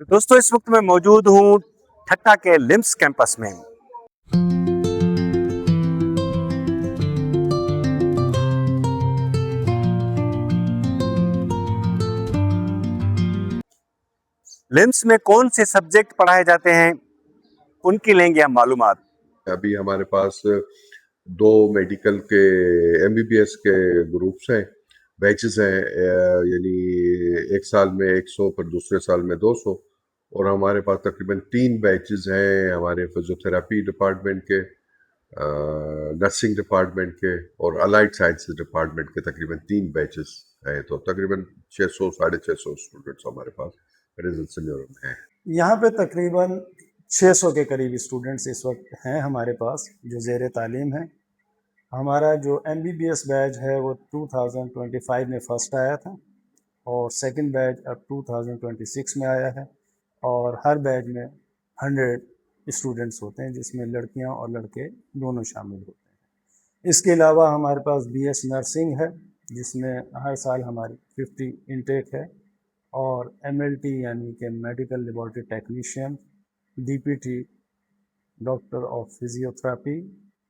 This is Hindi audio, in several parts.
तो दोस्तों इस वक्त मैं मौजूद हूँ ठट्टा के लिम्स कैंपस में। लिम्स में कौन से सब्जेक्ट पढ़ाए जाते हैं उनकी लेंगे हम मालूमात। अभी हमारे पास दो मेडिकल के एमबीबीएस के ग्रुप्स हैं, बैचेस हैं। यानी एक साल में 100 पर दूसरे साल में 200। और हमारे पास तकरीबन 3 बैचेस हैं हमारे फिजियोथेरेपी डिपार्टमेंट के, नर्सिंग डिपार्टमेंट के और अलाइड साइंसेज डिपार्टमेंट के। तकरीबन 3 बैचेस हैं, तो तकरीबन 600 650 स्टूडेंट्स हमारे पास रिजल्ट में हैं। यहाँ पे तकरीबन 600 के करीब स्टूडेंट्स इस वक्त हैं हमारे पास जो ज़ेर तालीम हैं। हमारा जो MBBS बैच है वो 2025 में फ़र्स्ट आया था और सेकंड बैच अब 2026 में आया है। और हर बैच में 100 स्टूडेंट्स होते हैं जिसमें लड़कियां और लड़के दोनों शामिल होते हैं। इसके अलावा हमारे पास BS नर्सिंग है जिसमें हर साल हमारी 50 इनटेक है। और MLT यानी कि medical laboratory technician, DPT doctor of physiotherapy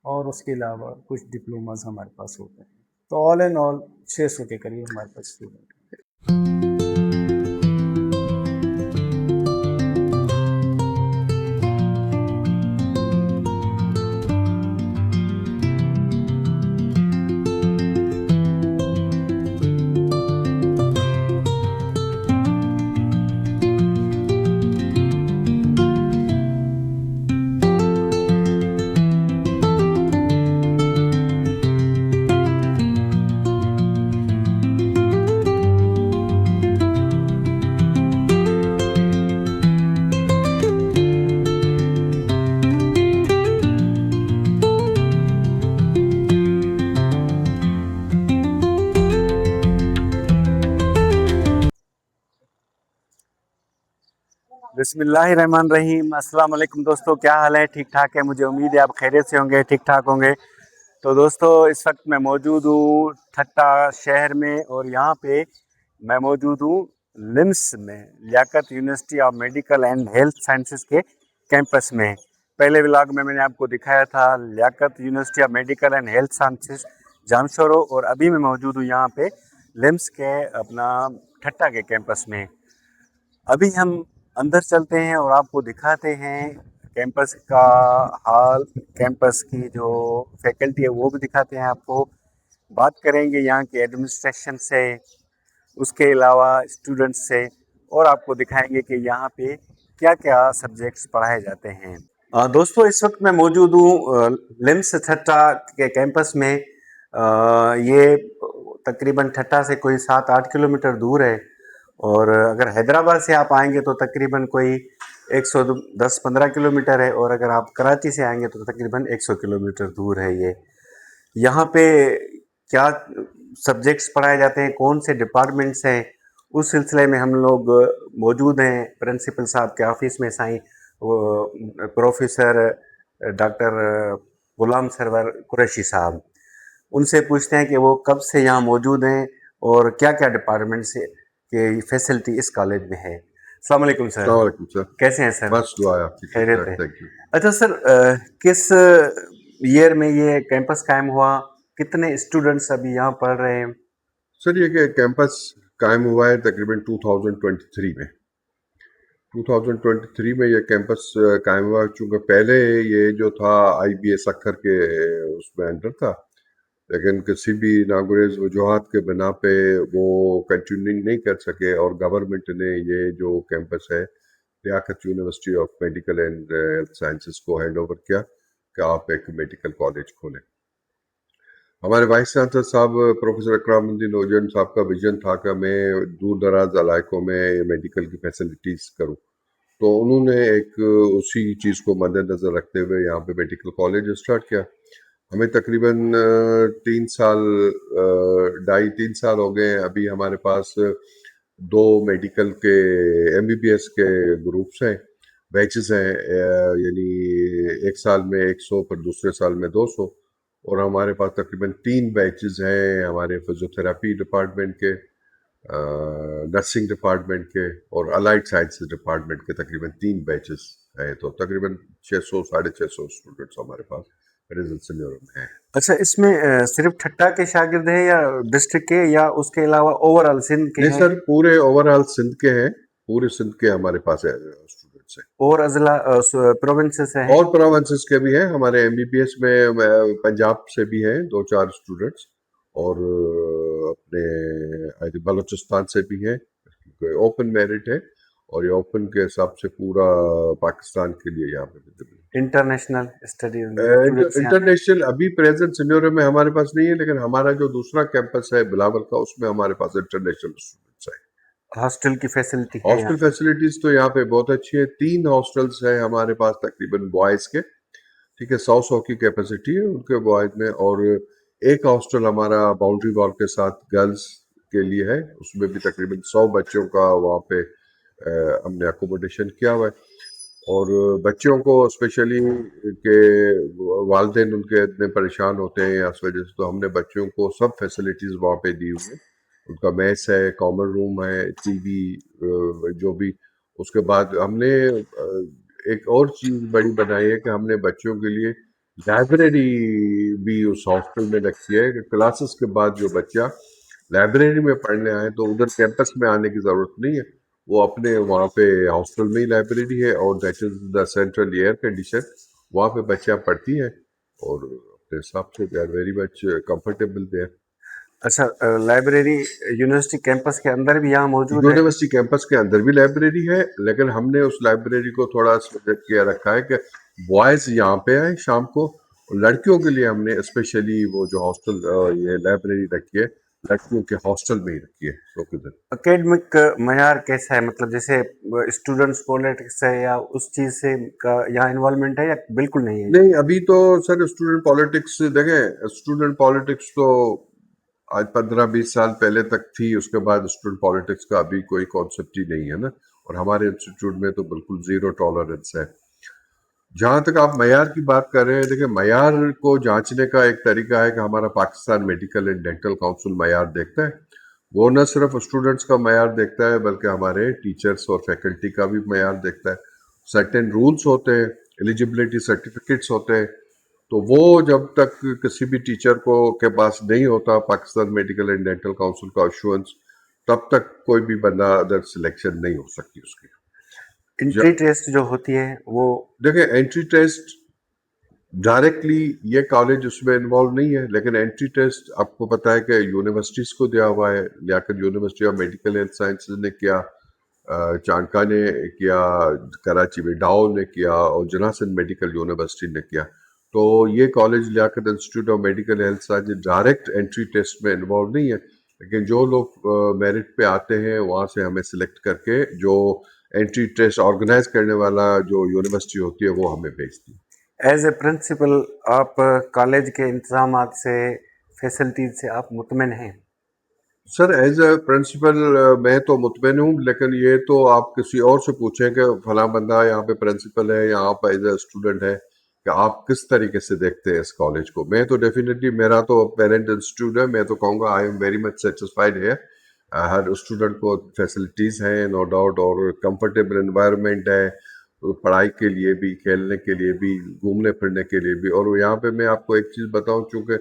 और उसके अलावा कुछ डिप्लोमास हमारे पास होते हैं। तो ऑल एंड ऑल 600 के करीब हमारे पास स्टूडेंट हैं। बिस्मिल्लाहिर्रहमानिर्रहीम। अस्सलाम वालेकुम दोस्तों, क्या हाल है? ठीक ठाक है, मुझे उम्मीद है आप खैरियत से होंगे, ठीक ठाक होंगे। तो दोस्तों इस वक्त मैं मौजूद हूँ ठट्टा शहर में और यहाँ पे मैं मौजूद हूँ लिम्स में, Liaquat university of medical and health sciences के कैंपस में। पहले व्लॉग में मैंने आपको दिखाया था Liaquat university of medical and health sciences Jamshoro, और अभी मैं मौजूद हूँ यहाँ पे लिम्स के अपना ठट्टा के कैंपस में। अभी हम अंदर चलते हैं और आपको दिखाते हैं कैंपस का हाल, कैंपस की जो फैकल्टी है वो भी दिखाते हैं आपको। बात करेंगे यहाँ के एडमिनिस्ट्रेशन से, उसके अलावा स्टूडेंट्स से, और आपको दिखाएंगे कि यहाँ पे क्या क्या सब्जेक्ट्स पढ़ाए जाते हैं। दोस्तों इस वक्त मैं मौजूद हूँ लिम्स ठट्टा के कैंपस में। ये तकरीबन ठट्टा से कोई 7-8 किलोमीटर दूर है, और अगर हैदराबाद से आप आएंगे तो तकरीबन कोई 110-15 किलोमीटर है, और अगर आप कराची से आएंगे तो तकरीबन 100 किलोमीटर दूर है ये। यहाँ पे क्या सब्जेक्ट्स पढ़ाए जाते हैं, कौन से डिपार्टमेंट्स हैं, उस सिलसिले में हम लोग मौजूद हैं प्रिंसिपल साहब के ऑफिस में। साईं प्रोफेसर डॉक्टर गुलाम सरवर कुरैशी साहब, उनसे पूछते हैं कि वो कब से यहाँ मौजूद हैं और क्या क्या डिपार्टमेंट से के फैसिलिटी इस कॉलेज में है। अस्सलाम वालेकुम सर। अस्सलाम वालेकुम सर। कैसे हैं सर? बस दुआ है आपकी, ठीक खैरियत ठाक, है। Thank you. अच्छा सर, किस ईयर में ये कैंपस कायम हुआ, कितने स्टूडेंट्स अभी यहाँ पढ़ रहे हैं? सर ये कैंपस कायम हुआ है तकरीबन 2023 में। 2023 में ये कैंपस कायम हुआ, चूँकि पहले ये जो था IBA सक्खर के उसमें अंडर था, लेकिन किसी भी नागुरेज वजूहात के बिना पे वो कंटिन्यू नहीं कर सके, और गवर्नमेंट ने ये जो कैंपस है Liaquat university of medical and health sciences को हैंड ओवर किया कि आप एक मेडिकल कॉलेज खोलें। हमारे वाइस चांसलर साहब प्रोफेसर अकरामुद्दीन ओजन साहब का विजन था कि मैं दूर दराज इलाकों में मेडिकल की फैसिलिटीज़ करूं, तो उन्होंने एक उसी चीज़ को मद्देनज़र रखते हुए यहाँ पे मेडिकल कॉलेज स्टार्ट किया। हमें तकरीबन 3 साल, 2.5-3 साल हो गए हैं। अभी हमारे पास दो मेडिकल के MBBS के ग्रुप्स हैं, बैचेस हैं। यानी एक साल में 100 पर दूसरे साल में 200। और हमारे पास तकरीबन 3 बैचेस हैं हमारे फिजियोथेरेपी डिपार्टमेंट के, नर्सिंग डिपार्टमेंट के और अलाइड साइंसेज डिपार्टमेंट के तकरीबन 3 बैचेस हैं, तो तकरीबन 600 650 स्टूडेंट्स हमारे पास रिजल्ट सिन्योर में हैं। अच्छा, इसमें सिर्फ ठट्टा के शागिर्द हैं या डिस्ट्रिक्ट के, या उसके अलावा ओवरऑल सिंध के नहीं हैं सर, पूरे ओवरऑल सिंध के हैं, पूरे सिंध के हमारे पास स्टूडेंट्स हैं और अजला प्रोविंसेस हैं? और प्रोविंसेस के भी हैं। हमारे एमबीबीएस में पंजाब से भी हैं 2-4 स्टूडेंट्स, और अपने आई थिंक बलूचिस्तान से भी हैं, क्योंकि ओपन मेरिट है और ये ओपन के हिसाब से पूरा पाकिस्तान के लिए यहाँ पे इंटरनेशनल स्टडी स्टूडेंट्स हैं? इंटरनेशनल अभी प्रेजेंट सिन्योरे में हमारे पास नहीं है, लेकिन हमारा जो दूसरा कैंपस है बिलावल का, उसमें हमारे पास इंटरनेशनल स्टूडेंट्स हैं। हॉस्टल की फैसिलिटी है हॉस्टल फैसिलिटीज तो यहाँ पे बहुत अच्छी है। 3 हॉस्टल्स है हमारे पास तकरीबन बॉयज के, ठीक है, 100 की कैपेसिटी है उनके बॉयज में, और एक हॉस्टल हमारा बाउंड्री वॉल के साथ गर्ल्स के लिए है, उसमें भी तकरीबन 100 बच्चों का वहाँ पे हमने अकोमोडेशन किया हुआ है। और बच्चों को स्पेशली के वालिदैन उनके इतने परेशान होते हैं इस वजह से, तो हमने बच्चों को सब फैसिलिटीज़ वहाँ पे दी हुई है। उनका मैस है, कॉमन रूम है, टीवी जो भी। उसके बाद हमने एक और चीज़ बड़ी बनाई है कि हमने बच्चों के लिए लाइब्रेरी भी उस हॉस्टल में रखी है, कि क्लासेस के बाद जो बच्चा लाइब्रेरी में पढ़ने आए तो उधर कैंपस में आने की ज़रूरत नहीं है, वो अपने वहाँ पे हॉस्टल में ही लाइब्रेरी है, और that is the central air condition, वहाँ पे बच्चियाँ पढ़ती हैं और अपने हिसाब से they are very much comfortable there. अच्छा, लाइब्रेरी यूनिवर्सिटी कैंपस के अंदर भी यहाँ मौजूद है? यूनिवर्सिटी कैंपस के अंदर भी लाइब्रेरी है, लेकिन हमने उस लाइब्रेरी को थोड़ा सब्जेक्ट किया रखा है कि बॉयज यहाँ पे आए शाम को, लड़कियों के लिए हमने स्पेशली वो जो हॉस्टल ये लाइब्रेरी रखी है, लड़कियों के हॉस्टल में ही रखी है। तो किधर एकेडमिक मयार कैसा है, मतलब जैसे स्टूडेंट्स पॉलिटिक्स है या उस चीज से का यहाँ इन्वॉल्वमेंट है या बिल्कुल नहीं है? नहीं, अभी तो सर स्टूडेंट पॉलिटिक्स देखें, स्टूडेंट पॉलिटिक्स तो आज 15-20 साल पहले तक थी, उसके बाद स्टूडेंट पॉलिटिक्स का अभी कोई कॉन्सेप्ट ही नहीं है ना, और हमारे इंस्टीट्यूट में तो बिल्कुल जीरो टॉलरेंस है। जहाँ तक आप मयार की बात कर रहे हैं, देखिए मयार को जांचने का एक तरीका है कि हमारा Pakistan medical and dental council मयार देखता है। वो न सिर्फ स्टूडेंट्स का मयार देखता है, बल्कि हमारे टीचर्स और फैकल्टी का भी मयार देखता है। सर्टेन रूल्स होते हैं, एलिजिबिलिटी सर्टिफिकेट्स होते हैं, तो वो जब तक किसी भी टीचर को के पास नहीं होता Pakistan medical and dental council का अश्योरेंस, तब तक कोई भी बंदा अदर सिलेक्शन नहीं हो सकती उसकी। एंट्री टेस्ट जो होती है वो? देखिए, एंट्री टेस्ट डायरेक्टली ये कॉलेज उसमें इन्वॉल्व नहीं है, लेकिन एंट्री टेस्ट आपको पता है कि यूनिवर्सिटीज़ को दिया हुआ है। Liaquat university of medical health sciences ने किया, चाणका ने किया, कराची में डाओ ने किया, और जनासन मेडिकल यूनिवर्सिटी ने किया। तो ये college Liaquat institute of medical health sciences direct entry test में इन्वॉल्व नहीं है, लेकिन जो लोग मेरिट पे आते हैं वहाँ से हमें सिलेक्ट करके जो एंट्री टेस्ट ऑर्गेनाइज करने वाला जो यूनिवर्सिटी होती है वो हमें भेजती है। एज ए प्रिंसिपल आप कॉलेज के इंतजाम से, फैसिलिटीज से आप मुतमिन हैं? सर एज ए प्रिंसिपल मैं तो मुतमिन हूँ, लेकिन ये तो आप किसी और से पूछें कि फला बंदा यहाँ पे प्रिंसिपल है या आप एज ए स्टूडेंट है, कि आप किस तरीके से देखते हैं इस कॉलेज को। मैं तो डेफिनेटली, मेरा तो पेरेंट इंस्टीट्यूट है, मैं तो कहूँगा I am very much satisfied है। हर स्टूडेंट को फैसिलिटीज़ हैं नो डाउट, और कंफर्टेबल इन्वायरमेंट है पढ़ाई के लिए भी, खेलने के लिए भी, घूमने फिरने के लिए भी। और यहाँ पे मैं आपको एक चीज़ बताऊँ, चूँकि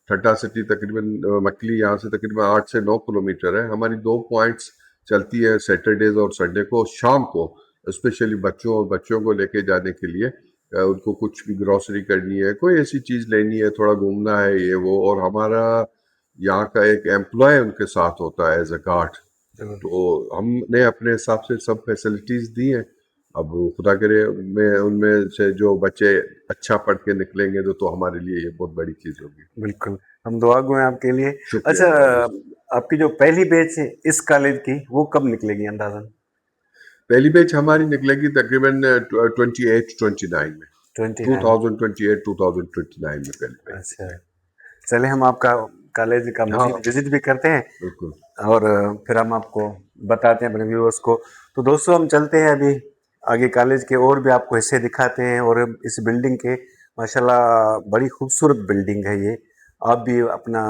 ठट्टा सिटी तकरीबन मकली यहाँ से तकरीबन 8 से 9 किलोमीटर है। हमारी 2 पॉइंट्स चलती है सैटरडेज और संडे को शाम को, स्पेशली बच्चों और बच्चों को लेके जाने के लिए। उनको कुछ भी ग्रॉसरी करनी है, कोई ऐसी चीज़ लेनी है, थोड़ा घूमना है, ये वो, और हमारा यहाँ का एक एम्प्लॉय उनके साथ होता है एज अ गार्ड, तो हमने अपने हिसाब से सब फैसिलिटीज़ दी हैं। अब खुदा करे उनमें उनमें से जो बच्चे अच्छा पढ़ के निकलेंगे तो हमारे लिए ये बहुत बड़ी चीज़ होगी। बिल्कुल, हम दुआ गो हैं आपके लिए। शुक्रिया। अच्छा, आपकी जो पहली बैच है इस कॉलेज की वो कब निकलेगी अंदाजन? पहली बैच हमारी निकलेगी तकरीबन 28-29 में, 29? 2028-2029 में पहली बैच। अच्छा, चले हम आपका कॉलेज का हाँ, मजीद विजिट भी करते हैं बिल्कुल। और फिर हम आपको बताते हैं अपने व्यूअर्स को। तो दोस्तों हम चलते हैं अभी आगे कॉलेज के और भी आपको हिस्से दिखाते हैं, और इस बिल्डिंग के माशाल्लाह बड़ी खूबसूरत बिल्डिंग है ये, आप भी अपना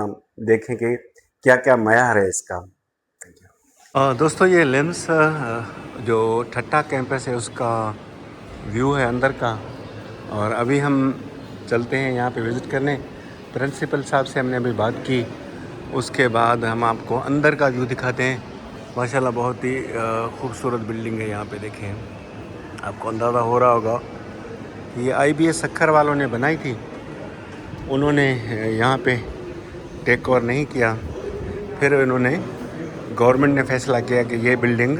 देखें कि क्या क्या मयार है इसका। दोस्तों ये लिम्स जो ठट्टा कैंपस है उसका व्यू है अंदर का। और अभी हम चलते हैं यहाँ पे विज़िट करने। प्रिंसिपल साहब से हमने अभी बात की, उसके बाद हम आपको अंदर का व्यू दिखाते हैं। माशाल्लाह बहुत ही खूबसूरत बिल्डिंग है यहाँ पे। देखें, आपको अंदाज़ा हो रहा होगा ये IBS सक्खर वालों ने बनाई थी। उन्होंने यहाँ पे टेक ओवर नहीं किया, फिर इन्होंने गवर्नमेंट ने फ़ैसला किया कि ये बिल्डिंग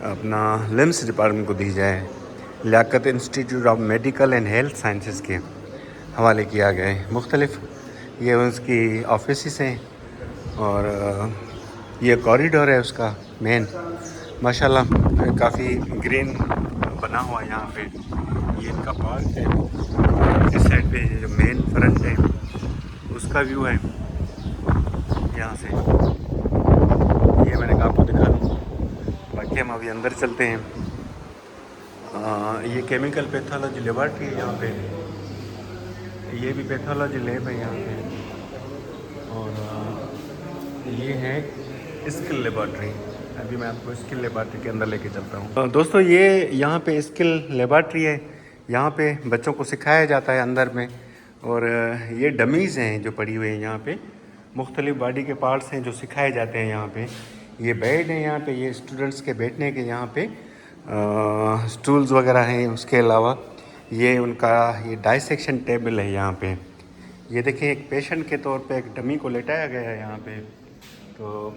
अपना लिम्स डिपार्टमेंट को दी जाए। Liaquat institute of medical and health sciences के हवाले किया गया है। मुख्तलिफ ये उसकी ऑफिसेस हैं और ये कॉरिडोर है उसका मेन। माशाल्लाह काफ़ी ग्रीन बना हुआ यहाँ पे। ये इनका पार्क है। इस साइड पे जो मेन फ्रंट है उसका व्यू है यहाँ से। ये मैंने कहा आपको दिखा दूँ। बाकी हम अभी अंदर चलते हैं। ये केमिकल पैथोलॉजी लेबॉर्ट्री है यहाँ पे। ये भी पैथोलॉजी लैब है यहाँ पे। और ये है स्किल लेबॉर्ट्री। अभी मैं आपको स्किल लेबॉर्ट्री के अंदर लेके चलता हूँ। दोस्तों ये यहाँ पे स्किल लेबॉर्ट्री है। यहाँ पे बच्चों को सिखाया जाता है अंदर में। और ये डमीज़ हैं जो पड़ी हुई हैं यहाँ पे। मुख्तलिफ बॉडी के पार्ट्स हैं जो सिखाए जाते हैं यहाँ पे। ये बेड है यहाँ पे, ये स्टूडेंट्स के बैठने के यहाँ पे स्टूल्स वगैरह हैं। उसके अलावा ये उनका ये डाइसेक्शन टेबल है यहाँ पे। ये देखें, एक पेशेंट के तौर पे एक डमी को लेटाया गया है यहाँ पे। तो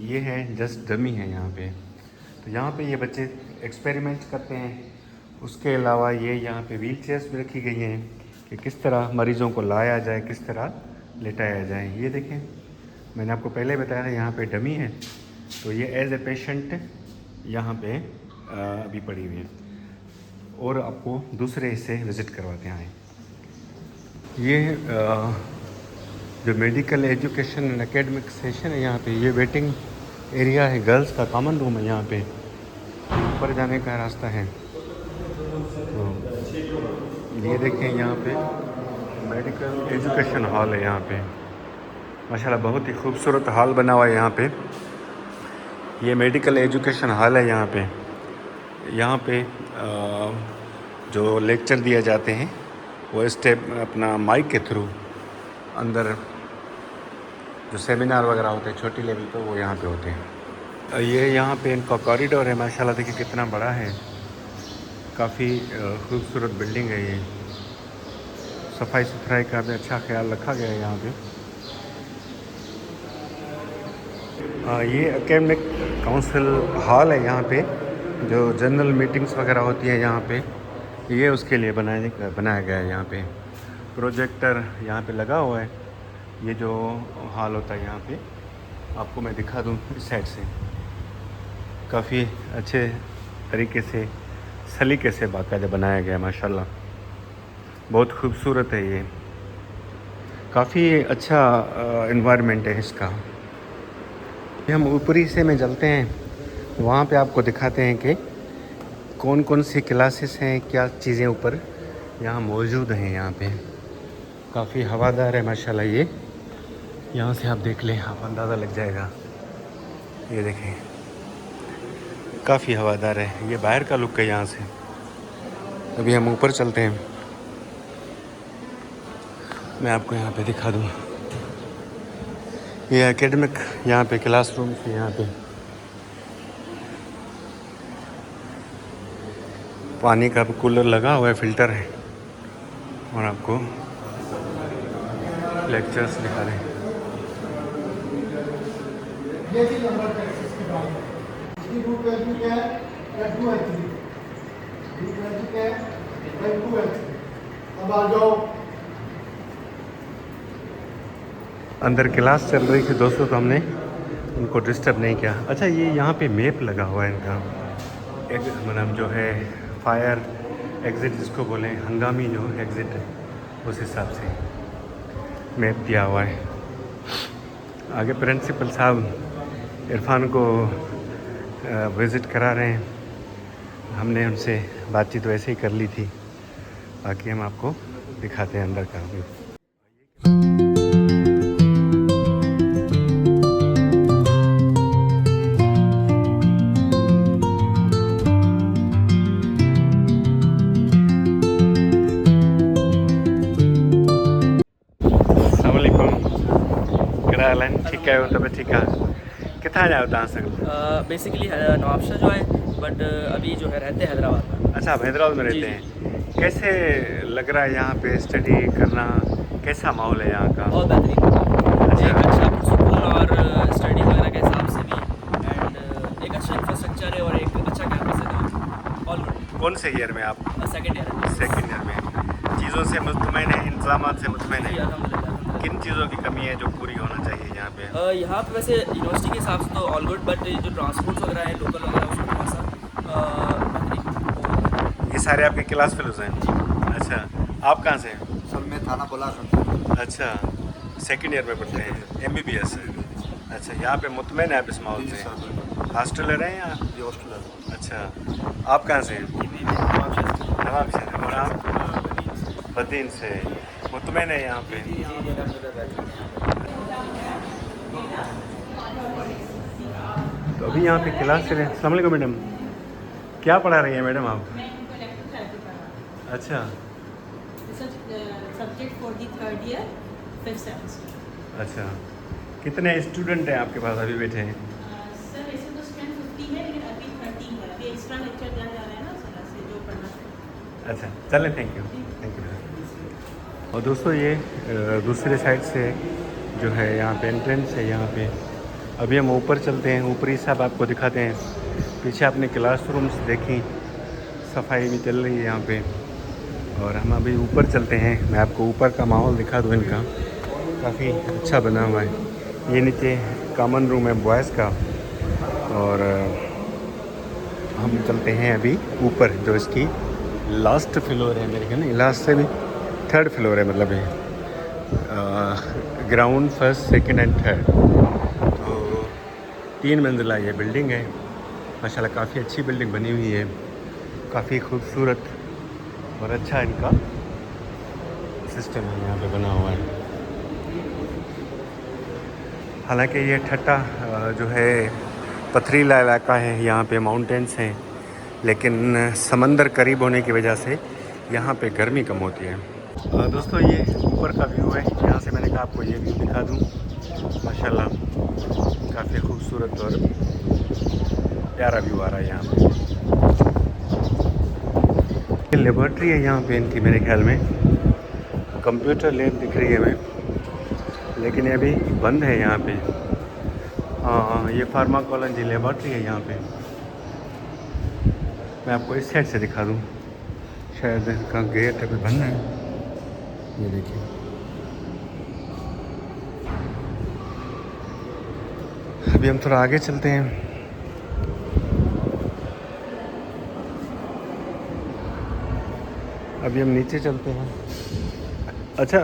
ये है जस्ट डमी है यहाँ पे। तो यहाँ पे ये बच्चे एक्सपेरिमेंट करते हैं। उसके अलावा ये यहाँ पे व्हील चेयर्स भी रखी गई हैं कि किस तरह मरीज़ों को लाया जाए, किस तरह लेटाया जाए। ये देखें, मैंने आपको पहले बताया था यहाँ पे डमी है। तो ये एज ए पेशेंट यहाँ पे अभी पड़ी हुई है। और आपको दूसरे हिस्से विज़िट करवाते हैं। ये जो medical education and academic session है यहाँ पे, ये वेटिंग एरिया है। गर्ल्स का कॉमन रूम है यहाँ पे। ऊपर जाने का रास्ता है। तो ये देखें, यहाँ पे मेडिकल एजुकेशन हॉल है यहाँ पे। माशाल्लाह बहुत ही खूबसूरत हॉल बना हुआ है यहाँ पे। ये मेडिकल एजुकेशन हॉल है यहाँ पे। यहाँ पे जो लेक्चर दिए जाते हैं वो स्टेप अपना माइक के थ्रू अंदर जो सेमिनार वगैरह होते हैं छोटी लेवल पे, वो यहाँ पे होते हैं। ये यहाँ पे इनका कॉरिडोर है। माशाल्लाह देखिए कितना बड़ा है। काफ़ी खूबसूरत बिल्डिंग है ये। सफाई सुथराई का भी अच्छा ख्याल रखा गया है यहाँ पे। ये एकेडमिक काउंसिल हॉल है यहाँ पे। जो जनरल मीटिंग्स वगैरह होती है यहाँ पे, ये उसके लिए बनाया गया है। यहाँ पे प्रोजेक्टर यहाँ पे लगा हुआ है। ये जो हॉल होता है यहाँ पे, आपको मैं दिखा दूँ इस साइड से। काफ़ी अच्छे तरीके से सलीके से बाकायदा बनाया गया है। माशाल्लाह बहुत खूबसूरत है ये। काफ़ी अच्छा इन्वायरमेंट है इसका। हम ऊपरी हिस्से में चलते हैं, वहाँ पे आपको दिखाते हैं कि कौन कौन सी क्लासेस हैं, क्या चीज़ें ऊपर यहाँ मौजूद हैं। यहाँ पे काफ़ी हवादार है माशाल्लाह। ये यहाँ से आप देख लें, आप अंदाज़ा लग जाएगा। ये देखें, काफ़ी हवादार है। ये बाहर का लुक है यहाँ से। अभी हम ऊपर चलते हैं, मैं आपको यहाँ पे दिखा दूँ। ये एकेडमिक यहाँ पे क्लासरूम है। यहाँ पे पानी का भी कूलर लगा हुआ है, फ़िल्टर है। और आपको लेक्चर्स दिखा रहे हैं। अंदर क्लास चल रही थी दोस्तों, तो हमने उनको डिस्टर्ब नहीं किया। अच्छा, ये यहाँ पे मैप लगा हुआ है इनका, एक मतलब जो है फायर एग्ज़िट जिसको बोलें, हंगामी जो एग्ज़िट है, उस हिसाब से मैप दिया हुआ है। आगे प्रिंसिपल साहब इरफान को विज़िट करा रहे हैं। हमने उनसे बातचीत वैसे ही कर ली थी। बाकी हम आपको दिखाते हैं अंदर का व्यू। ठीक है तबीयत ठीक है कितना जाए तहाँ से बेसिकली नवाबशाह जो है बट अभी जो है रहते हैं हैदराबाद में। अच्छा आप हैदराबाद में जी, रहते हैं कैसे लग रहा है यहाँ पे स्टडी करना कैसा माहौल है यहाँ का बहुत बेहतरीन, एक अच्छा पुरसुकून और स्टडी वगैरह के हिसाब से भी एंड एक अच्छा इंफ्रास्ट्रक्चर है और एक अच्छा कैंपस है, ऑल गुड। कौन से ईयर में आप सेकेंड ईयर है। सेकंड ईयर में चीज़ों से मुतमईन है इंतजाम से मुतमईन जी है अल्हम्दुलिल्लाह। किन चीज़ों की कमी है जो पूरी होना चाहिए यहाँ पे यहाँ पे वैसे यूनिवर्सिटी के हिसाब से तो ऑल गुड बट जो ट्रांसपोर्ट वगैरह है लोकल वगैरह उसमें थोड़ा सा बेहतरीन। ये सारे आपके क्लास फेलोज हैं अच्छा आप कहाँ से हैं सर मैं थाना बुलाकर अच्छा सेकंड ईयर में पढ़ते हैं MBBS अच्छा यहाँ पे मुतमईन है आप इस माहौल से हॉस्टल ले रहे हैं या ये हॉस्टल है। अच्छा आप कहाँ से हैं नवाबशाह से और आप बदीन से मुतमईन है यहाँ पे तो अभी यहाँ पे क्लास चले अस्सलाम वालेकुम मैडम क्या पढ़ा रही हैं मैडम आप अच्छा subject for the third year 5th semester. अच्छा कितने स्टूडेंट हैं आपके पास अभी बैठे हैं सर वैसे तो स्ट्रेंथ 50 है लेकिन अभी 30 है, अभी एक्स्ट्रा लेक्चर दिया जा रहा है ना सर से जो पढ़ना है। अच्छा चलें थैंक यू और दोस्तों ये दूसरे साइड से जो है यहाँ पे एंट्रेंस है यहाँ पे अभी हम ऊपर चलते हैं ऊपरी साहब आपको दिखाते हैं पीछे आपने क्लासरूम्स देखी सफाई भी चल रही है यहाँ पे और हम अभी ऊपर चलते हैं मैं आपको ऊपर का माहौल दिखा दूँ इनका काफ़ी अच्छा बना हुआ है ये नीचे कॉमन रूम है बॉयज़ का और हम चलते हैं अभी ऊपर जो इसकी लास्ट फ्लोर है मेरे ख्याल नहीं लास्ट से भी थर्ड फ्लोर है मतलब ये ground first second and third तो 3 मंजिला ये बिल्डिंग है माशाल्लाह काफ़ी अच्छी बिल्डिंग बनी हुई है काफ़ी खूबसूरत और अच्छा इनका सिस्टम है यहाँ पे बना हुआ है हालांकि ये ठट्टा जो है पथरीला इलाका है यहाँ पे माउंटेन्स हैं लेकिन समंदर करीब होने की वजह से यहाँ पे गर्मी कम होती है दोस्तों ये ऊपर का व्यू है यहाँ से मैंने कहा आपको ये व्यू दिखा दूँ माशाल्लाह काफ़ी खूबसूरत और प्यारा व्यू आ रहा है यहाँ पे लेबॉर्ट्री है यहाँ पे इनकी मेरे ख्याल में कंप्यूटर लैब दिख रही है हमें लेकिन ये अभी बंद है यहाँ पे हाँ ये फार्माकोलॉजी लेबॉर्ट्री है यहाँ पे मैं आपको इस साइड से दिखा दूँ शायद इसका गेट अभी बंद है ये देखिए अभी हम थोड़ा आगे चलते हैं अभी हम नीचे चलते हैं अच्छा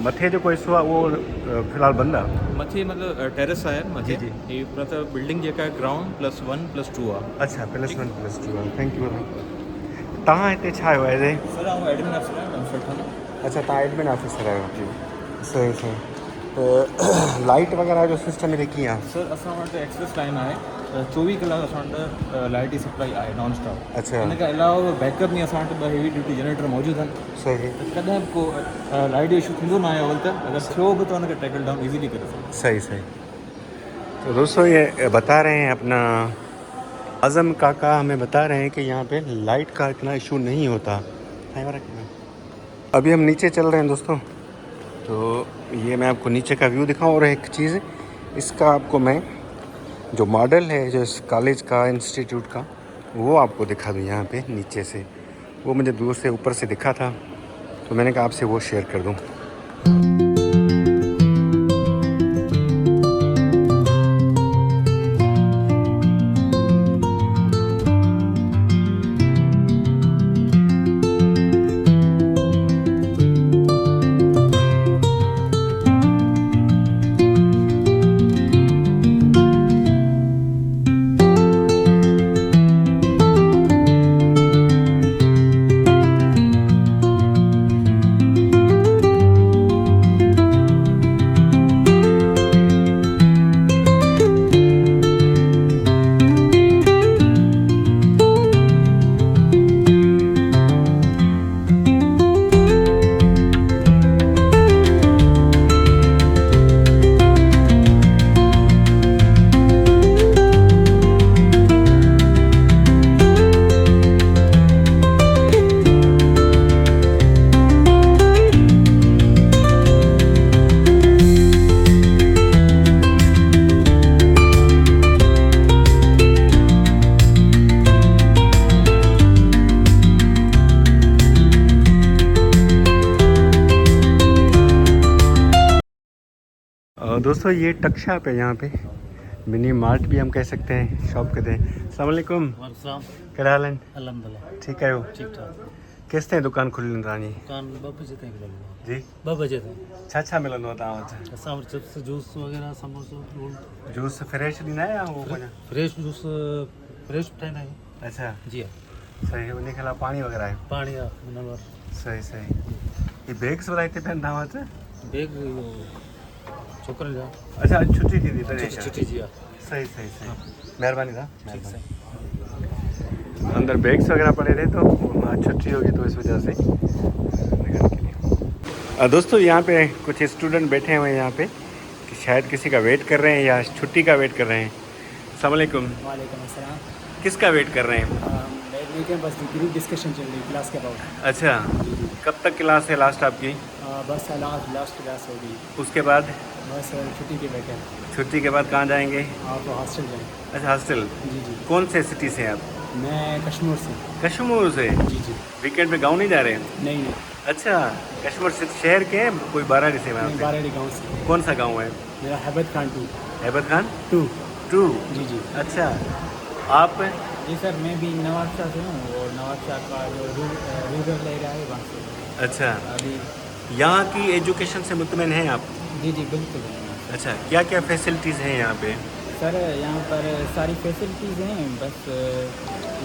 मथे जो कोई सुआ वो फ़िलहाल बंद आहे मथे मतलब टेरेस आहे मथे जी, ही मतलब बिल्डिंग जेका आहे ग्राउंड+1+2 आहे अच्छा +1+2 आहे थैंक यू तव्हां हिते छा आयो आहे सर आउं एडमिन ऑफिसर आहियां नमस्कार थाना अच्छा तव्हां एडमिन ऑफिसर आहियो सही सही त लाइट वग़ैरह जो सिस्टम हिते कीअं आहे सर असां वटि एक्सप्रेस लाइन आहे 24 कलाक असां वटि लाइट जी सप्लाई आहे नॉन स्टॉप अच्छा हिन खां अलावा बैकअप में असां वटि 2 हेवी ड्यूटी जनरेटर मौजूदु आहिनि सही कॾहिं बि को लाइट जो इशू थींदो न आहे अवल त अगरि थियो बि त हुनखे टैकल डाउन इज़ीली करे सघूं सही सही तो दोस्तों ये बता रहे हैं अपना आज़म काका हमें बता रहे हैं कि यहाँ पे लाइट का इतना इशू नहीं होता अभी हम नीचे चल रहे हैं दोस्तों तो ये मैं आपको नीचे का व्यू दिखाऊं और एक चीज़ इसका आपको मैं जो मॉडल है जो इस कॉलेज का इंस्टीट्यूट का वो आपको दिखा दूँ यहाँ पे नीचे से वो मुझे दूर से ऊपर से दिखा था तो मैंने कहा आपसे वो शेयर कर दूँ दोस्तों ये टक शॉप है यहाँ पे, मिनी मार्ट भी हम कह सकते हैं, शॉप कहते हैं। अस्सलाम वालेकुम, क्या हाल है? अल्हम्दुलिल्लाह ठीक है हो? ठीक ठाक किस तरह दुकान खुली रानी दुकान ॿ बजे ताईं मिलंदो आहे जी? 2 बजे ताईं छा मिलंदो आहे तव्हां वटि? असां वटि चिप्स जूस वग़ैरह समोसो रोल जूस फ्रेश ॾींदा आहियो या उहो पंहिंजा? फ्रेश जूस फ्रेश ठाहींदा आहियूं अच्छा जी हा सही, उन खां अलावा पाणी वग़ैरह आहे? पाणी आहे मिनरल वाटर सही सही। ये बैग्स वग़ैरह हिते पवनि तव्हां वटि? बैग इहो छोकिरनि जा अच्छा अॼु छुट्टी थींदी तॾहिं छा? छुट्टी जी हा सही सही सही, महिरबानी था, महिरबानी। अंदर बैग्स वगैरह पड़े रहे तो आज छुट्टी होगी तो इस वजह से निकलने के लिए। दोस्तों यहाँ पे कुछ स्टूडेंट बैठे हुए हैं यहाँ पे, कि शायद किसी का वेट कर रहे हैं या छुट्टी का वेट कर रहे हैं। अस्सलाम वालेकुम, वालेकुम अस्सलाम। किसका वेट कर रहे हैं? बैठने बस ग्रुप डिस्कशन चल रही क्लास के अबाउट। अच्छा, कब तक क्लास है लास्ट आपकी? बस लास्ट क्लास होगी, उसके बाद? बस छुट्टी के बैठे। छुट्टी के बाद कहाँ जाएंगे? आप हॉस्टल जाएँ। अच्छा हॉस्टल, जी जी। कौन से सिटी से हैं आप? मैं कश्मीर से। कश्मीर से? जी जी। वीकेंड पे गाँव नहीं जा रहे हैं? नहीं नहीं, अच्छा, कश्मीर से शहर के हैं, कोई बाराड़ी से? वहाँ पे बाराड़ी गाँव से। कौन सा गांव है? मेरा हैबत खान 2। हैबत खान 2। जी जी। अच्छा, आप? जी सर, मैं भी नवाबशाह से हूँ और नवाबशाह का जो रूरल एरिया है वहाँ से। अच्छा, अभी यहाँ की एजुकेशन से मुतमईन हैं आप? जी जी बिल्कुल। अच्छा, क्या क्या फैसिलिटीज़ हैं यहाँ पे? सर यहाँ पर सारी फैसिलिटीज़ हैं, बस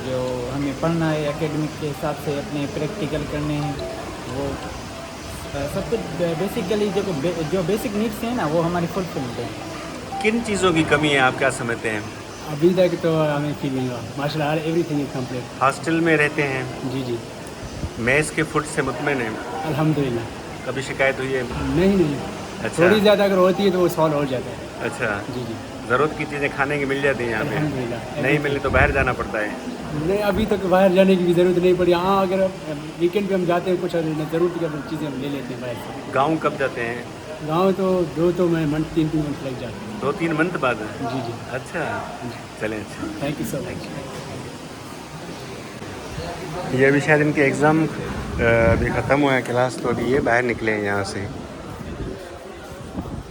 जो हमें पढ़ना है एकेडमिक के हिसाब से, अपने प्रैक्टिकल करने हैं, वो सब कुछ बेसिकली जो बेसिक नीड्स हैं ना वो हमारी फुलफिल्ड हैं। किन चीज़ों की कमी है, आप क्या समझते हैं? अभी तक तो हमें फील नहीं हुआ, माशाल्लाह एवरीथिंग इज़ कम्प्लीट। हॉस्टल में रहते हैं? जी जी। मेस के फूड से मुतमईन हैं? अल्हम्दुलिल्लाह। कभी शिकायत हुई है? नहीं, अच्छा, थोड़ी ज़्यादा अगर होती है तो वो सॉल्व हो जाता है। अच्छा जी जी, ज़रूरत की चीज़ें खाने की मिल जाती हैं यहाँ पे? अल्हम्दुलिल्लाह। नहीं मिले तो बाहर जाना पड़ता है? नहीं, अभी तक बाहर जाने की भी ज़रूरत नहीं पड़ी। हाँ, अगर वीकेंड पे हम जाते हैं, कुछ ज़रूरत की चीज़ें हम ले लेते हैं बाहर से। गाँव कब जाते हैं? गाँव तो 2 मंथ 3 मंथ लग जाते हैं। 2-3 मंथ बाद? जी जी। अच्छा, चलें अच्छा। Thank you so much. ये अभी शायद इनके एग्ज़ाम अभी ख़त्म हुआ है क्लास, तो अभी ये बाहर निकले हैं यहाँ से।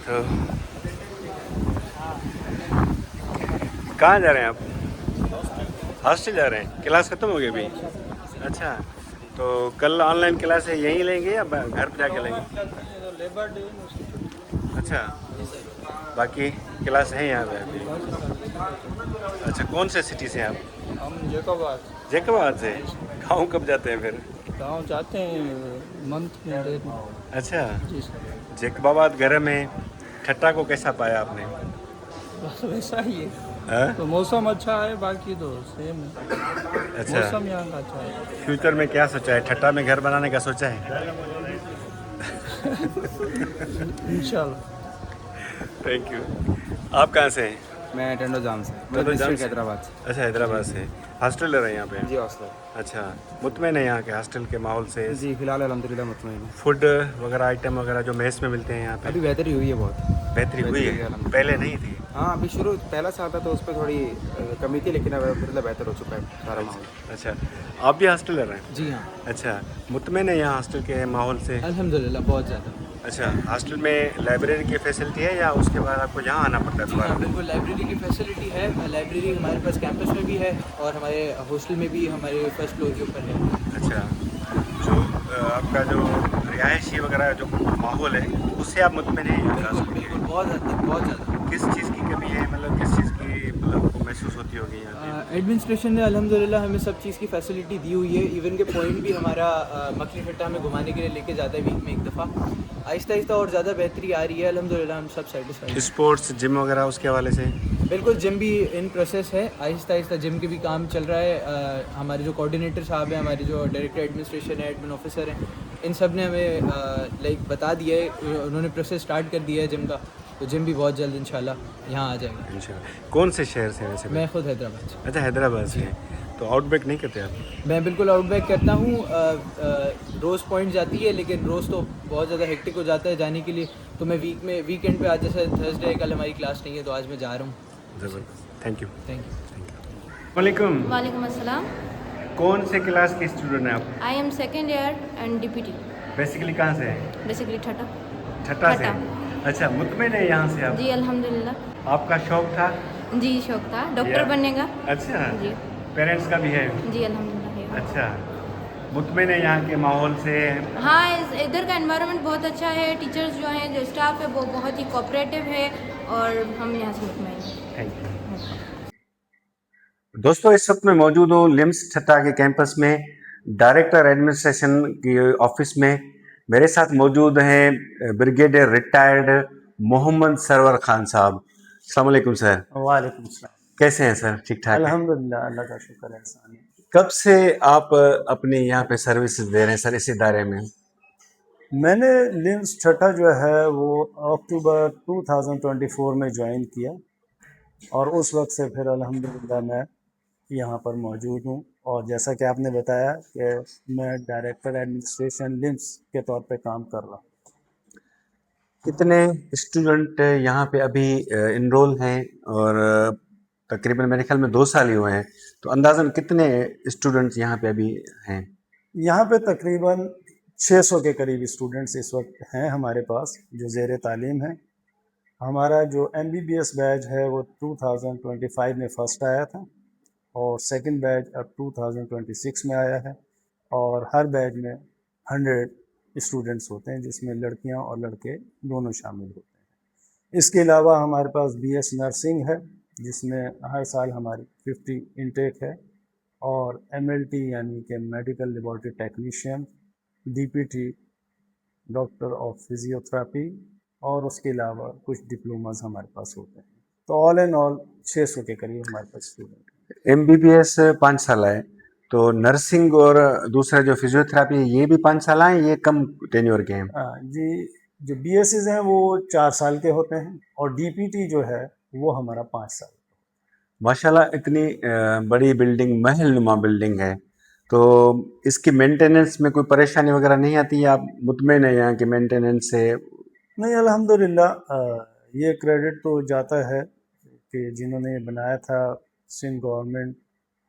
तो कहाँ जा रहे हैं आप? हॉस्टल जा रहे हैं? क्लास ख़त्म हो गई अभी? अच्छा, तो कल ऑनलाइन क्लास है, यहीं लेंगे या घर पे जाके लेंगे? अच्छा, बाकी क्लास है यहाँ पे अभी? अच्छा, कौन से सिटी से हैं आप? हम जैकोबाद जैकोबाद से? गाँव कब जाते हैं फिर? गाँव जाते हैं मंथ में डेढ़ में। अच्छा, जी सर, जैकोबाद गर्म है, ठट्टा को कैसा पाया आपने? बस वैसा ही है। हाँ? तो मौसम अच्छा है, बाकी तो सेम है। अच्छा, मौसम यहाँ का अच्छा है। फ्यूचर में क्या सोचा है? ठट्टा में घर बनाने का सोचा है? इंशाल्लाह। Thank you. आप कहाँ से हैं? मैं टेंडो जाम से, टेंडो जाम से? हैदराबाद से। अच्छा, हैदराबाद से। हॉस्टल ले रहे हैं यहाँ पे? जी हॉस्टल। अच्छा, मुतमईन है यहाँ के हॉस्टल के माहौल से? जी फिलहाल अल्हम्दुलिल्लाह मुतमईन हूँ। फूड वगैरह आइटम वगैरह जो मेस में मिलते हैं यहाँ पे? अभी बेहतरी हुई है बहुत। बेहतरी हुई है, अल्हम्दुलिल्लाह। पहले नहीं थी? हाँ, अभी शुरू पहला साल था तो उस पर थोड़ी कमी थी, लेकिन अब अल्हम्दुलिल्लाह बेहतर हो चुका है सारा माहौल। अच्छा, आप भी हॉस्टल ले रहे हैं? जी हाँ, अच्छा, मुतमईन है यहाँ हॉस्टल के माहौल से? अल्हम्दुलिल्लाह बहुत ज़्यादा। अच्छा, हॉस्टल में लाइब्रेरी की फैसिलिटी है या उसके बाद आपको यहाँ आना पड़ता है दोबारा? बिल्कुल लाइब्रेरी की फैसिलिटी है। लाइब्रेरी हमारे पास कैंपस में भी है और हमारे हॉस्टल में भी हमारे फर्स्ट फ्लोर के ऊपर है। अच्छा, जो आपका जो रिहायशी वगैरह जो माहौल है उससे आप मुतमईन हैं? बिल्कुल बहुत हद तक, बहुत ज़्यादा। किस चीज़ की कमी है, मतलब किस चीज़ की मतलब आपको महसूस होती होगी यहाँ पे? एडमिनिस्ट्रेशन ने अल्हम्दुलिल्लाह हमें सब चीज़ की फैसिलिटी दी हुई है। इवन के पॉइंट भी हमारा मकनी ठट्टा में घुमाने के लिए लेके जाता है वीक में एक दफ़ा। आहिस्ता आहिस्ता और ज़्यादा बेहतरी आ रही है अल्हम्दुलिल्लाह, हम सब सेटिस्फाइड। स्पोर्ट्स जिम वगैरह उसके हवाले से? बिल्कुल, जिम भी इन प्रोसेस है, आहिस्ता आहिस्ता जिम के भी काम चल रहा है। हमारे जो कोऑर्डिनेटर साहब हैं, हमारे जो डायरेक्टर एडमिनिस्ट्रेशन है, एडमिन ऑफिसर हैं, इन सब ने हमें लाइक बता दिया है, उन्होंने प्रोसेस स्टार्ट कर दिया है जिम का। तो जिम भी बहुत जल्द इंशाल्लाह यहाँ आ जाएगा। इंशाल्लाह। कौन से शहर से वैसे? मैं खुद हैदराबाद से। अच्छा, हैदराबाद से। तो आउटबैक नहीं करते आप? मैं बिल्कुल आउटबैक करता हूँ। रोज़ पॉइंट जाती है, लेकिन रोज़ तो बहुत ज़्यादा हेक्टिक हो जाता है जाने के लिए। तो मैं वीकेंड पे आज जैसे थर्सडे कल हमारी क्लास नहीं है तो आज मैं जा रहा हूँ। ज़बरदस्त, थैंक यू। Thank you. वालेकुम। वालेकुम अस्सलाम। कौन से क्लास के स्टूडेंट हैं आप? I am second year and DPT। Basically कहाँ से हैं? बेसिकली ठट्टा। ठट्टा से? अच्छा, मुतमिन है यहाँ से आप? जी अल्हम्दुलिल्लाह। आपका शौक था? जी शौक था, डॉक्टर बनने का। अच्छा, जी पेरेंट्स का भी है? जी अल्हम्दुलिल्लाह है। अच्छा, मुतमिन है यहाँ के माहौल से? हाँ, इधर का एनवायरनमेंट बहुत अच्छा है, टीचर्स जो हैं, जो स्टाफ है वो बहुत ही कोऑपरेटिव है और हम यहाँ से मुतमईन हैं। Thank you. दोस्तों, इस वक्त मैं मौजूद हूँ लिम्स ठट्टा के कैंपस में, डायरेक्टर एडमिनिस्ट्रेशन की ऑफिस में। मेरे साथ मौजूद हैं ब्रिगेडियर रिटायर्ड मोहम्मद सरवर खान साहब। अस्सलाम वालेकुम सर। वालेकुम सलाम। कैसे हैं सर? ठीक ठाक हैं? अल्हम्दुलिल्लाह, अल्लाह का शुक्र है, एहसान है। कब से आप अपने यहाँ पे सर्विसेज दे रहे हैं सर, इस इदारे में? मैंने लिम्स ठट्टा जो है वो अक्टूबर 2024 में ज्वाइन किया और उस वक्त से फिर अल्हम्दुलिल्लाह मैं यहाँ पर मौजूद हूँ। और जैसा कि आपने बताया कि मैं डायरेक्टर एडमिनिस्ट्रेशन लिम्स के तौर पे काम कर रहा हूँ। कितने स्टूडेंट यहाँ पे अभी इनरोल हैं? और तकरीबन मेरे ख्याल में 2 साल ही हुए हैं, तो अंदाज़न कितने स्टूडेंट्स यहाँ पे अभी हैं? यहाँ पे तकरीबन 600 के करीब स्टूडेंट्स इस वक्त हैं हमारे पास जो ज़ेर तालीम हैं। हमारा जो MBBS बैच है वो 2025 में फ़र्स्ट आया था और सेकंड बैच अब 2026 में आया है और हर बैच में 100 स्टूडेंट्स होते हैं जिसमें लड़कियां और लड़के दोनों शामिल होते हैं। इसके अलावा हमारे पास BS नर्सिंग है जिसमें हर साल हमारी 50 इनटेक है और MLT यानी कि medical laboratory technician, DPT doctor of physiotherapy और उसके अलावा कुछ डिप्लोमास हमारे पास होते हैं। तो ऑल एंड ऑल 600 के करीब हमारे पास स्टूडेंट। MBBS 5 साल है, तो नर्सिंग और दूसरा जो फिजियोथेरेपी है ये भी 5 साल हैं, ये कम टेन्योर के हैं? जी, जो BSc हैं वो 4 साल के होते हैं और DPT जो है वो हमारा 5 साल। माशाल्लाह, इतनी बड़ी बिल्डिंग, महलनुमा बिल्डिंग है, तो इसकी मेंटेनेंस में कोई परेशानी वगैरह नहीं आती है? आप मुतमईन हैं यहाँ की मेंटेनेंस से? नहीं, अल्हम्दुलिल्लाह ये क्रेडिट तो जाता है कि जिन्होंने ये बनाया था, सिंध गवर्नमेंट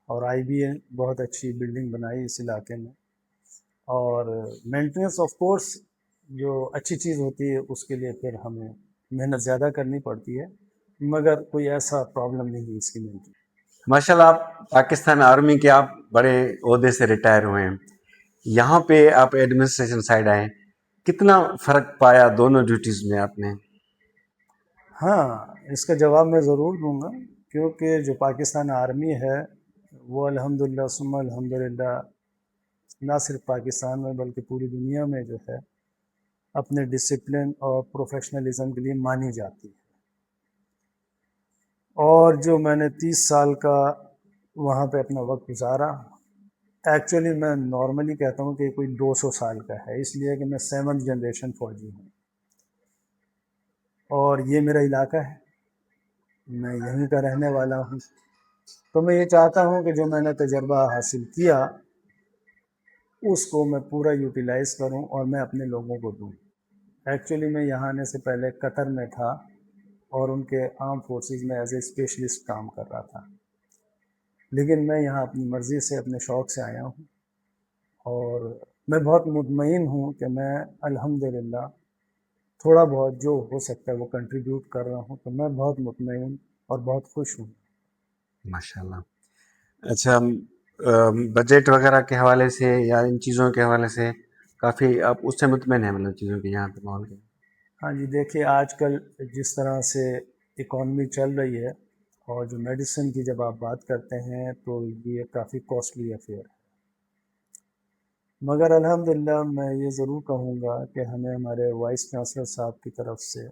और IBA बहुत अच्छी बिल्डिंग बनाई इस इलाके में। और मेंटेनेंस ऑफ कोर्स जो अच्छी चीज़ होती है उसके लिए फिर हमें मेहनत ज़्यादा करनी पड़ती है, मगर कोई ऐसा प्रॉब्लम नहीं है इसकी मेंटेनेंस। माशाल्लाह, आप पाकिस्तान आर्मी के आप बड़े ओहदे से रिटायर हुए हैं, यहाँ पे आप एडमिनिस्ट्रेशन साइड आए, कितना फ़र्क पाया दोनों ड्यूटीज़ में आपने? हाँ, इसका जवाब मैं ज़रूर दूंगा क्योंकि जो पाकिस्तान आर्मी है वो अल्हम्दुलिल्लाह सुम्मा अल्हम्दुलिल्लाह ना सिर्फ पाकिस्तान में बल्कि पूरी दुनिया में जो है अपने डिसिप्लिन और प्रोफेशनलिज्म के लिए मानी जाती है। और जो मैंने 30 साल का वहाँ पे अपना वक्त गुजारा, एक्चुअली मैं नॉर्मली कहता हूँ कि कोई 200 साल का है, इसलिए कि मैं 7th जनरेशन फौजी हूँ और ये मेरा इलाका है, मैं यहीं का रहने वाला हूँ। तो मैं ये चाहता हूँ कि जो मैंने तजर्बा हासिल किया उसको मैं पूरा यूटिलाइज़ करूँ और मैं अपने लोगों को दूँ। एक्चुअली मैं यहाँ आने से पहले कतर में था और उनके आर्म फोर्सेस में एज ए स्पेशलिस्ट काम कर रहा था, लेकिन मैं यहाँ अपनी मर्ज़ी से अपने शौक़ से आया हूँ और मैं बहुत मुतमईन हूँ कि मैं अल्हम्दुलिल्लाह थोड़ा बहुत जो हो सकता है वो कंट्रीब्यूट कर रहा हूँ, तो मैं बहुत मुतमईन और बहुत खुश हूँ। माशाल्लाह। अच्छा, बजट वगैरह के हवाले से या इन चीज़ों के हवाले से काफ़ी आप उससे मुतमईन हैं, मतलब चीज़ों के यहाँ पे माहौल के? हाँ जी, देखिए आजकल जिस तरह से इकॉनमी चल रही है और जो मेडिसिन की जब आप बात करते हैं तो ये काफ़ी कॉस्टली अफेयर है, मगर अल्हम्दुलिल्लाह मैं ये ज़रूर कहूँगा कि हमें हमारे वाइस चांसलर साहब की तरफ से,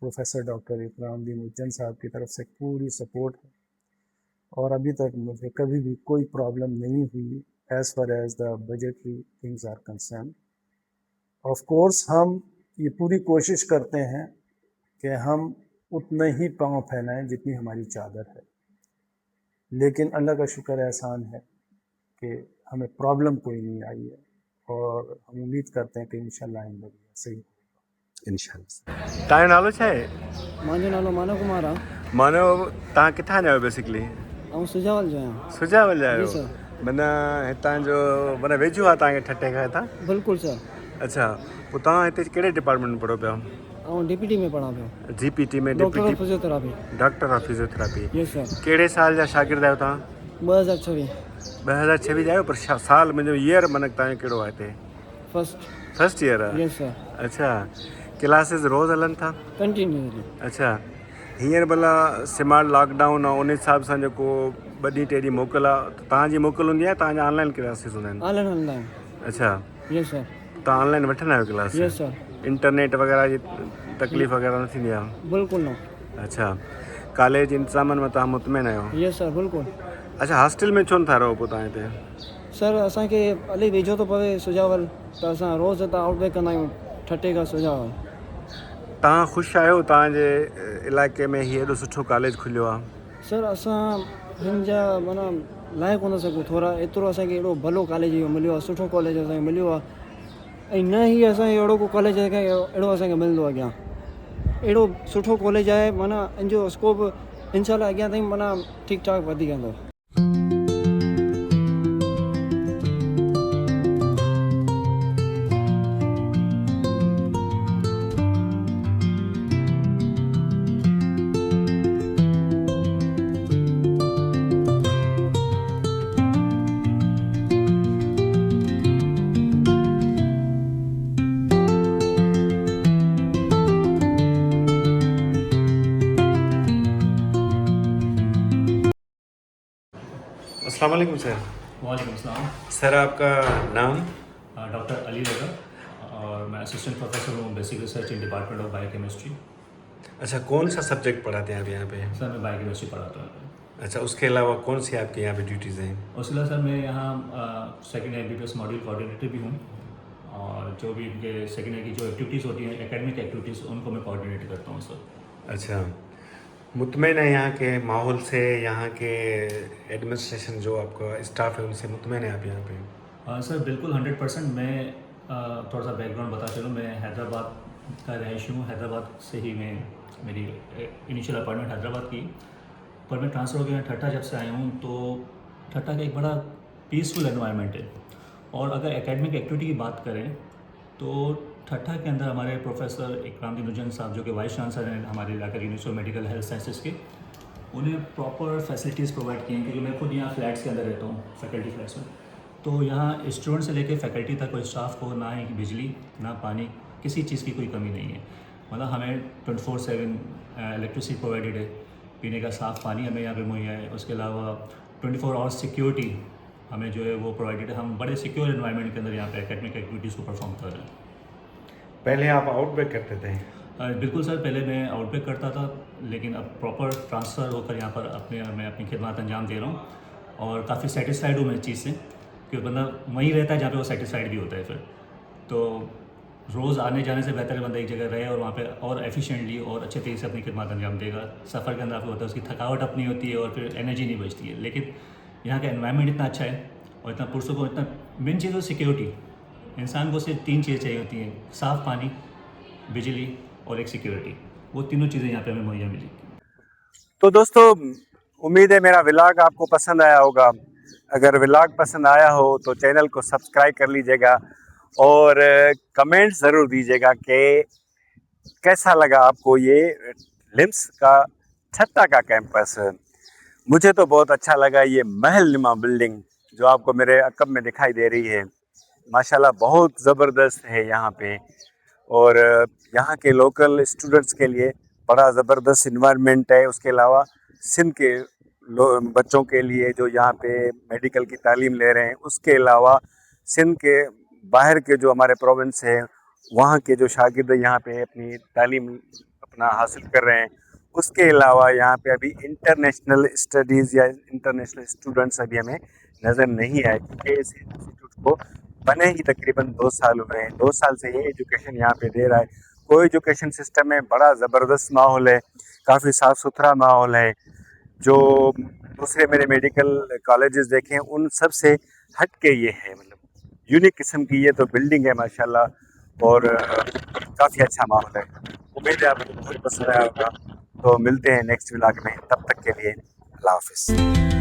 प्रोफेसर डॉक्टर इकरामुद्दीन उज्जैन साहब की तरफ से पूरी सपोर्ट है और अभी तक मुझे कभी भी कोई प्रॉब्लम नहीं हुई as far as the budgetary things are concern. Of course हम ये पूरी कोशिश करते हैं कि हम उतना ही पाँव फैलाएं जितनी हमारी चादर है, लेकिन अल्लाह का शुक्र एहसान है कि हमें प्रॉब्लम कोई नहीं आई है और हम उम्मीद करते हैं कि इंशाल्लाह आइंदा भी सही होगा इंशाल्लाह। तव्हांजो नालो छा आहे? मुंहिंजो नालो मानव कुमार आहे। मानो, तव्हां किथां जा आहियो बेसिकली? ऐं सुजावल जो आहियां। सुजावल जा जी आहियो? सर। माना हितां जो माना वेझो आहे तव्हांखे ठटे खां हितां? बिल्कुलु सर। अच्छा, पोइ तव्हां हिते कहिड़े डिपार्टमेंट में पढ़ो पिया? और DPT में पढ़ा पियो GPT में doctor of DPT physiotherapy. Doctor of physiotherapy. Yes sir. कहिड़े साल जा शागिर्द आहियो तव्हां? 2026 2026 जा आहियो, पर साल मुंहिंजो ईयर माना तव्हांजो कहिड़ो आहे हिते? फर्स्ट ईयर आहे? Yes sir. अच्छा, क्लासिस रोज़ हलनि था? कंटिन्यूअसली। अच्छा, हींअर भला स्मार्ट लॉकडाउन आहे उन हिसाब सां जेको 2 ॾींहं 3 ॾींहं मोकल आहे, त तव्हांजी मोकल हूंदी आहे, तव्हांजा ऑनलाइन क्लासिस हूंदा आहिनि? ऑनलाइन हलंदा आहिनि। अच्छा, यस सर। तव्हां ऑनलाइन वठंदा आहियो क्लास? Yes sir. इंटरनेट वग़ैरह जी तकलीफ़ वग़ैरह न थींदी आहे? बिल्कुलु न। अच्छा, कॉलेज इंतज़ामनि में तव्हां मुतमिन आहियो? यस सर बिल्कुलु। अच्छा, हॉस्टल में छो नथा रहो पोइ तव्हां हिते? सर असांखे इलाही वेझो थो पवे सुजावल, त असां रोज़ हितां आउटबैक कंदा आहियूं ठटे खां सुजावल। तव्हां ख़ुशि आहियो तव्हांजे इलाइक़े में हीअ एॾो सुठो कॉलेज खुलियो आहे? सर असां हिन जा माना लाइ कोन सघूं थोरा, एतिरो असांखे एॾो भलो कॉलेज इहो मिलियो आहे, सुठो कॉलेज असांखे मिलियो आहे। ऐं न ई असांखे अहिड़ो को कॉलेज आहे अहिड़ो असांखे मिलंदो अॻियां। एॾो सुठो कॉलेज आहे, माना इन जो स्कोप इंशाल्लाह अॻियां ताईं माना ठीकु ठाक वधी वेंदो। अस्सलाम वालेकुम सर। वालेकुम अस्सलाम। सर आपका नाम? डॉक्टर अली रज़ा, और मैं असिस्टेंट प्रोफेसर हूँ basic research in department of biochemistry. अच्छा, कौन सा सब्जेक्ट पढ़ाते हैं आप यहाँ पे? सर मैं बायोकेमिस्ट्री पढ़ाता हूँ। अच्छा, उसके अलावा कौन सी आपके यहाँ पे ड्यूटीज़ हैं? उसके अलावा सर मैं यहाँ second year MBBS module coordinator भी हूँ, और जो भी इनके सेकेंड ईयर की जो एक्टिविटीज़ होती हैं, एकेडमिक एक्टिविटीज़, उनको मैं कोऑर्डिनेट करता हूँ सर। अच्छा, मुतमिन है यहाँ के माहौल से, यहाँ के एडमिनिस्ट्रेशन जो आपका स्टाफ है उनसे मुतमिन है आप यहाँ पे? सर बिल्कुल 100%। मैं थोड़ा सा बैकग्राउंड बता चलूँ, मैं हैदराबाद का रहायशी हूँ। हैदराबाद से ही मैं मेरी इनिशियल अपॉइंटमेंट हैदराबाद की, पर मैं ट्रांसफ़र हो गया ठट्टा जब से आया हूँ। तो ठट्टा का एक बड़ा पीसफुल एनवायरनमेंट है, और अगर एकेडमिक एक्टिविटी की बात करें तो ठट्टा के अंदर हमारे प्रोफेसर इकरामुद्दीन उज्जैन साहब, जो कि वाइस चांसलर हैं हमारे इलाका university of medical health sciences के, उन्हें प्रॉपर फैसिलिटीज़ प्रोवाइड की हैं। क्योंकि मैं खुद यहाँ फ्लैट्स के अंदर रहता हूँ, फैकल्टी फ्लैट्स में, तो यहाँ स्टूडेंट से लेकर फैकल्टी तक कोई स्टाफ को ना ही बिजली ना पानी, किसी चीज़ की कोई कमी नहीं है। मतलब हमें 24/7 इलेक्ट्रिसिटी प्रोवाइडेड है, पीने का साफ़ पानी हमें यहाँ पे मुहैया है। उसके अलावा 24 आवर्स सिक्योरिटी हमें जो है वो प्रोवाइडेड है। हम बड़े सिक्योर एनवायरनमेंट के अंदर यहाँ पे एकेडमिक एक्टिविटीज़ को परफॉर्म कर रहे हैं। पहले आप आउटब्रेक करते थे? बिल्कुल सर, पहले मैं आउटब्रेक करता था, लेकिन अब प्रॉपर ट्रांसफ़र होकर यहाँ पर मैं अपनी खिदमत अंजाम दे रहा हूँ, और काफ़ी सेटिस्फाइड हूँ मैं इस चीज़ से, क्योंकि बंदा वहीं रहता है जहाँ पे वो सेटिस्फाइड भी होता है। फिर तो रोज़ आने जाने से बेहतर है बंदा एक जगह रहे और वहाँ पे और एफिशिएंटली और अच्छे तरीके से अपनी खिदमत अंजाम देगा। सफ़र के अंदर आपको होता है उसकी थकावट अपनी होती है और फिर एनर्जी नहीं बचती है। लेकिन यहाँ का एनवायरनमेंट इतना अच्छा है और इतना पुरसों इतना मेन चीज़ है सिक्योरिटी। इंसान को सिर्फ 3 चीज़ें चाहिए होती हैं, साफ़ पानी, बिजली और एक सिक्योरिटी। वो तीनों चीज़ें यहाँ पे हमें मुहैया मिली। तो दोस्तों, उम्मीद है मेरा व्लॉग आपको पसंद आया होगा। अगर व्लॉग पसंद आया हो तो चैनल को सब्सक्राइब कर लीजिएगा और कमेंट ज़रूर दीजिएगा कि कैसा लगा आपको ये लिम्स का ठट्टा का कैंपस। मुझे तो बहुत अच्छा लगा ये महल नुमा बिल्डिंग जो आपको मेरे अकब में दिखाई दे रही है। माशाल्लाह बहुत ज़बरदस्त है यहाँ पे, और यहाँ के लोकल स्टूडेंट्स के लिए बड़ा ज़बरदस्त इन्वायरमेंट है। उसके अलावा सिंध के बच्चों के लिए जो यहाँ पे मेडिकल की तालीम ले रहे हैं, उसके अलावा सिंध के बाहर के जो हमारे प्रोविंस है वहाँ के जो शागिर्द यहाँ पे अपनी तालीम अपना हासिल कर रहे हैं, उसके अलावा यहाँ पे अभी इंटरनेशनल स्टडीज़ या इंटरनेशनल स्टूडेंट्स अभी हमें नज़र नहीं आए, क्योंकि इस इंस्टीट्यूट को बने ही तकरीबन 2 साल हुए हैं। 2 साल से ये एजुकेशन यहाँ पे दे रहा है। कोई एजुकेशन सिस्टम में बड़ा ज़बरदस्त माहौल है, काफ़ी साफ़ सुथरा माहौल है। जो दूसरे मेरे मेडिकल कॉलेजेस देखें उन सब से हट के ये है, मतलब यूनिक किस्म की ये तो बिल्डिंग है माशाल्लाह, और काफ़ी अच्छा माहौल है। उम्मीद है आपको बहुत पसंद आया होगा। तो मिलते हैं नेक्स्ट व्लॉग में, तब तक के लिए अल्लाह हाफ़िज़।